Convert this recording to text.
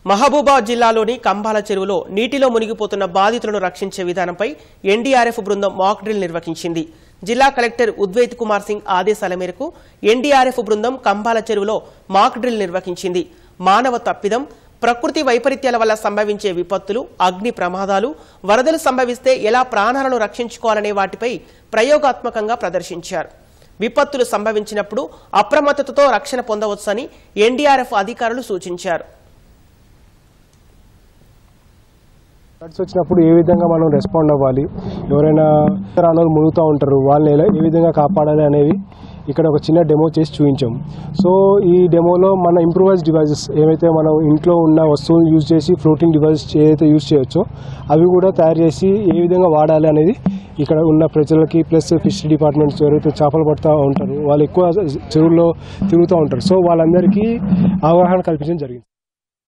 మహబూబాబాద్ జిల్లాలోని కంబాల చెరువులో నీటిలో మునిగిపోతున్న బాధితులను రక్షించే విధానంపై ఎన్డీఆర్ఎఫ్ బృందం మాక్ డ్రిల్ నిర్వహించింది. జిల్లా కలెక్టర్ ఉద్వేత్ కుమార్ సింగ్ ఆదేశాల మేరకు ఎన్డీఆర్ఎఫ్ బృందం కంబాల చెరువులో మాక్ డ్రిల్ నిర్వహించింది. మానవ తప్పిదం, ప్రకృతి వైపరీత్యాల వల్ల సంభవించే విపత్తులు, అగ్ని ప్రమాదాలు, వరదలు సంభవిస్తే ఎలా ప్రాణాలను రక్షించుకోవాలనే వాటిపై ప్రయోగాత్మకంగా ప్రదర్శించారు. విపత్తులు సంభవించినప్పుడు అప్రమత్తతతో రక్షణ పొందవచ్చని ఎన్డీఆర్ఎఫ్ అధికారులు సూచించారు. ఫ్లడ్స్ వచ్చినప్పుడు ఏ విధంగా మనం రెస్పాండ్ అవ్వాలి, ఎవరైనా రాళ్ళు మునుగుతూ ఉంటారు, వాళ్ళని ఏ విధంగా కాపాడాలి అనేవి ఇక్కడ ఒక చిన్న డెమో చేసి చూపించాం. సో ఈ డెమోలో మన ఇంప్రూవైజ్ డివైజెస్ ఏవైతే మనం ఇంట్లో ఉన్న వస్తువులు యూజ్ చేసి ఫ్లోటింగ్ డివైజెస్ ఏదైతే యూజ్ చేయొచ్చో అవి కూడా తయారు చేసి ఏ విధంగా వాడాలి అనేది ఇక్కడ ఉన్న ప్రజలకి, ప్లస్ ఫిషరీ డిపార్ట్మెంట్స్ ఎవరైతే చేపలు పడుతూ ఉంటారు వాళ్ళు ఎక్కువ చెరువుల్లో తిరుగుతూ ఉంటారు. సో వాళ్ళందరికీ అవగాహన కల్పించడం జరిగింది.